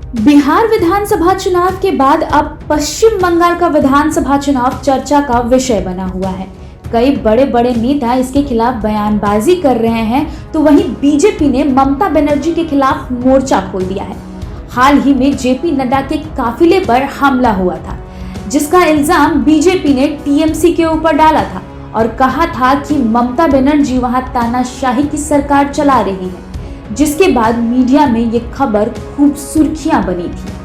बिहार विधानसभा चुनाव के बाद अब पश्चिम बंगाल का विधानसभा चुनाव चर्चा का विषय बना हुआ है। कई बड़े बड़े नेता इसके खिलाफ बयानबाजी कर रहे हैं, तो वहीं बीजेपी ने ममता बनर्जी के खिलाफ मोर्चा खोल दिया है। हाल ही में जेपी नड्डा के काफिले पर हमला हुआ था, जिसका इल्जाम बीजेपी ने टीएमसी के ऊपर डाला था और कहा था कि ममता बनर्जी वहां तानाशाही की सरकार चला रही है, जिसके बाद मीडिया में ये खबर खूब सुर्खियां बनी थी।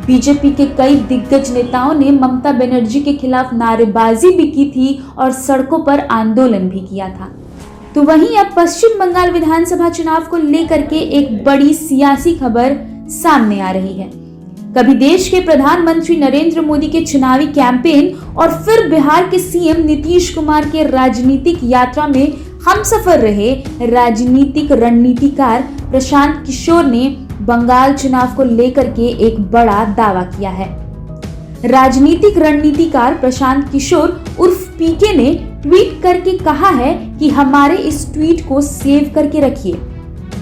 बीजेपी के कई दिग्गज नेताओं ने ममता बनर्जी के खिलाफ नारेबाजी भी की थी और सड़कों पर आंदोलन भी किया था। तो वहीं अब पश्चिम बंगाल विधानसभा चुनाव को लेकर के एक बड़ी सियासी खबर सामने आ रही है। कभी देश के प्रधानमंत्री नरेंद्र मोदी के चुनावी कैंपेन और फिर बिहार के सीएम नीतीश कुमार के राजनीतिक यात्रा में हमसफर रहे राजनीतिक रणनीतिकार प्रशांत किशोर ने बंगाल चुनाव को लेकर के एक बड़ा दावा किया है। राजनीतिक रणनीतिकार प्रशांत किशोर उर्फ पीके ने ट्वीट करके कहा है कि हमारे इस ट्वीट को सेव करके रखिए।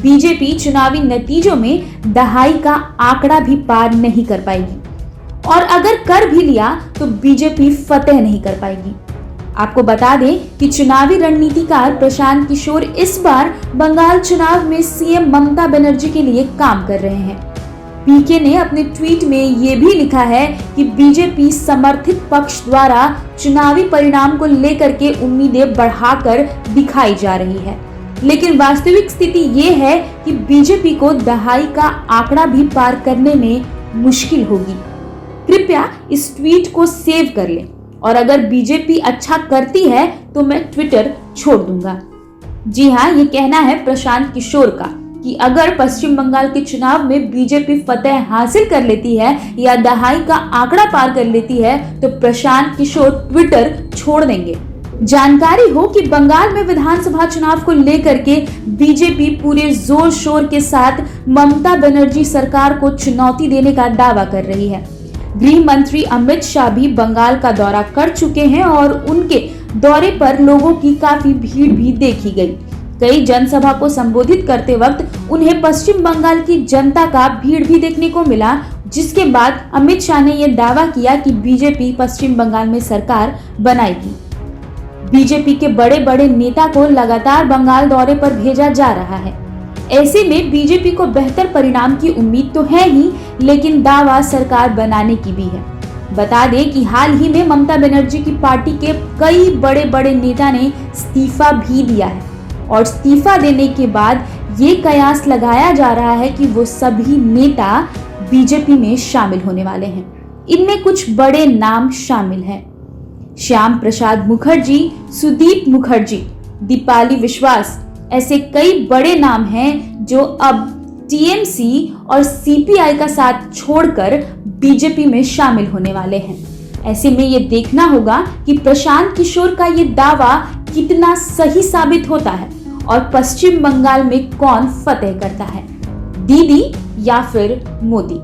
बीजेपी चुनावी नतीजों में दहाई का आंकड़ा भी पार नहीं कर पाएगी और अगर कर भी लिया तो बीजेपी फतेह नहीं कर पाएगी। आपको बता दें कि चुनावी रणनीतिकार प्रशांत किशोर इस बार बंगाल चुनाव में सीएम ममता बनर्जी के लिए काम कर रहे हैं। पीके ने अपने ट्वीट में ये भी लिखा है कि बीजेपी समर्थित पक्ष द्वारा चुनावी परिणाम को लेकर के उम्मीदें बढ़ाकर दिखाई जा रही है, लेकिन वास्तविक स्थिति ये है कि बीजेपी को दहाई का आंकड़ा भी पार करने में मुश्किल होगी। कृपया इस ट्वीट को सेव कर लें और अगर बीजेपी अच्छा करती है तो मैं ट्विटर छोड़ दूंगा। जी हाँ, ये कहना है प्रशांत किशोर का कि अगर पश्चिम बंगाल के चुनाव में बीजेपी फतेह हासिल कर लेती है या दहाई का आंकड़ा पार कर लेती है तो प्रशांत किशोर ट्विटर छोड़ देंगे। जानकारी हो कि बंगाल में विधानसभा चुनाव को लेकर के बीजेपी पूरे जोर शोर के साथ ममता बनर्जी सरकार को चुनौती देने का दावा कर रही है। गृह मंत्री अमित शाह भी बंगाल का दौरा कर चुके हैं और उनके दौरे पर लोगों की काफी भीड़ भी देखी गई। कई जनसभा को संबोधित करते वक्त उन्हें पश्चिम बंगाल की जनता का भीड़ भी देखने को मिला, जिसके बाद अमित शाह ने यह दावा किया कि बीजेपी पश्चिम बंगाल में सरकार बनाएगी। बीजेपी के बड़े बड़े नेता को लगातार बंगाल दौरे पर भेजा जा रहा है। ऐसे में बीजेपी को बेहतर परिणाम की उम्मीद तो है ही, लेकिन दावा सरकार बनाने की भी है। बता दें कि हाल ही में ममता बनर्जी की पार्टी के कई बड़े बड़े नेता ने इस्तीफा भी दिया है और इस्तीफा देने के बाद ये कयास लगाया जा रहा है कि वो सभी नेता बीजेपी में शामिल होने वाले हैं। इनमें कुछ बड़े नाम शामिल हैं: श्याम प्रसाद मुखर्जी, सुदीप मुखर्जी, दीपाली विश्वास। ऐसे कई बड़े नाम हैं जो अब टीएमसी और सीपीआई का साथ छोड़कर बीजेपी में शामिल होने वाले हैं। ऐसे में ये देखना होगा कि प्रशांत किशोर का ये दावा कितना सही साबित होता है और पश्चिम बंगाल में कौन फतेह करता है, दीदी या फिर मोदी।